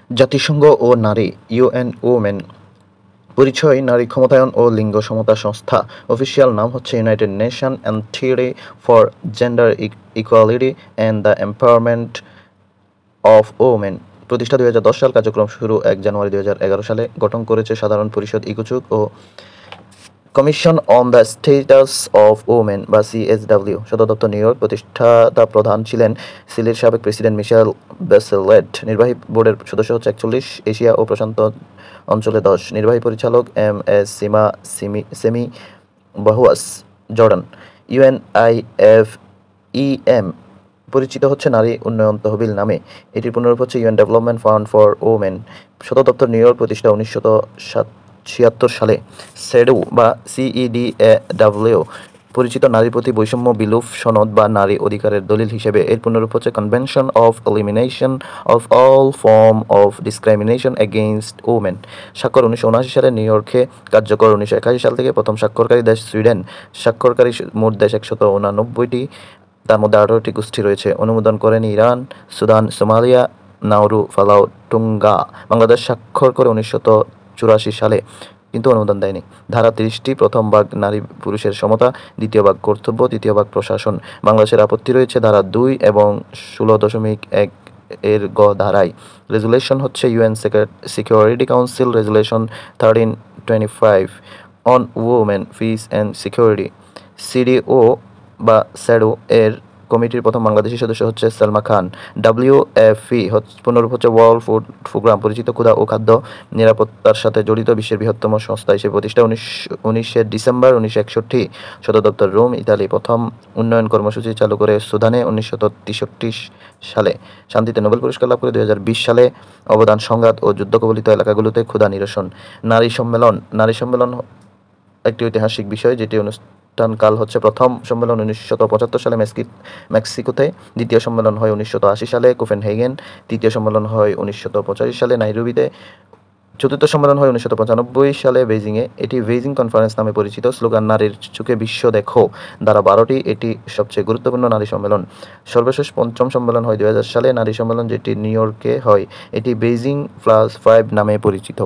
জাতিসংঘ ও নারী UN women পরিচয় নারী ক্ষমতায়ন ও লিঙ্গ সমতা সংস্থা। অফিসিয়াল নাম হচ্ছে United Nation entity for gender equality and the empowerment of women. প্রতিষ্ঠা 2010 সাল, কার্যক্রম শুরু 1 জানুয়ারি 2011 সালে। গঠন করেছে সাধারণ পরিষদ, ইকুচুক ও commission on the status of women বা সিএসডব্লিউ। সদর দপ্তর নিউ ইয়র্ক। প্রতিষ্ঠাতা প্রধান ছিলেন চিলির সাবেক প্রেসিডেন্ট মিশেল ব্যাচেলেট। নির্বাহী বোর্ডের সদস্য হচ্ছে 41, এশিয়া ও প্রশান্ত অঞ্চলে 10। নির্বাহী পরিচালক Ms. Sima Bahous, Jordan. UNIFEM পরিচিত হচ্ছে নারী উন্নয়ন তহবিল নামে। এটির পুনরূপ হচ্ছে UN development fund for women. সদর দপ্তর নিউ ইয়র্ক। প্রতিষ্ঠা 1976 সালে। সেডু বা সিইডিএডব্লিউ পরিচিত নারীর প্রতি বৈষম্য বিলোপ সনদ বা নারী অধিকারের দলিল হিসেবে। এর পুনরূপ হচ্ছে convention of elimination of all form of discrimination against women. স্বাক্ষর 1979 সালে, নিউ ইয়র্কে। কার্যকর 1981 সাল থেকে। প্রথম স্বাক্ষরকারী দেশ সুইডেন। স্বাক্ষরকারী মোট দেশ 189টি, তার মধ্যে 18টি গোষ্ঠী রয়েছে। অনুমোদন করেন Iran, Sudan, Somalia, Nauru, ফালাউ, টুঙ্গা। Bangladesh স্বাক্ষর করে 1984 সালে, কিন্তু অনুমোদন দেয়নি। ধারা 30টি। প্রথম ভাগ নারী পুরুষের সমতা, দ্বিতীয় ভাগ কর্তব্য, তৃতীয় ভাগ প্রশাসন। বাংলাদেশের আপত্তি রয়েছে ধারা 2 এবং 16.1 এর গ ধারায়। রেজুলেশন হচ্ছে UN security council resolution 1325 on women, peace and security. সিডিও বা স্যাডো এর কমিটির প্রথম বাংলাদেশি সদস্য হচ্ছে সালমা খান। ডাব্লিউএফপি পুনরূপ হচ্ছে ওয়ার্ল্ড ফুড প্রোগ্রাম, পরিচিত ক্ষুধা ও খাদ্য নিরাপত্তার সাথে জড়িত বিশ্বের বৃহত্তম সংস্থা হিসেবে প্রতিষ্ঠা 19 ডিসেম্বর 1961। সদর দপ্তর রোম, ইতালি। প্রথম উন্নয়ন কর্মসূচি চালু করে সুদানে 1963 সালে। শান্তিতে নোবেল পুরস্কার লাভ করে 2020 সালে। অবদান: সংঘাত ও যুদ্ধকবলিত এলাকাগুলোতে ক্ষুধা নিরসন। নারী সম্মেলন একটি ঐতিহাসিক বিষয়, যেটি অনুষ্ঠানকাল হচ্ছে প্রথম সম্মেলন 1975 সালে মেক্সিকোতে। দ্বিতীয় সম্মেলন হয় 1980 সালে কোপেনহেগেন। তৃতীয় সম্মেলন হয় 1985 সালে নাইরোবিতে। চতুর্থ সম্মেলন হয় 1995 সালে বেইজিংয়ে। এটি বেইজিং কনফারেন্স নামে পরিচিত। স্লোগান: নারীর চোখে বিশ্ব দেখো। ধারা 12টি। এটি সবচেয়ে গুরুত্বপূর্ণ নারী সম্মেলন। সর্বশেষ পঞ্চম সম্মেলন হয় 2000 সালে নারী সম্মেলন, যেটি নিউ ইয়র্কে হয়। এটি বেইজিং +5 নামে পরিচিত।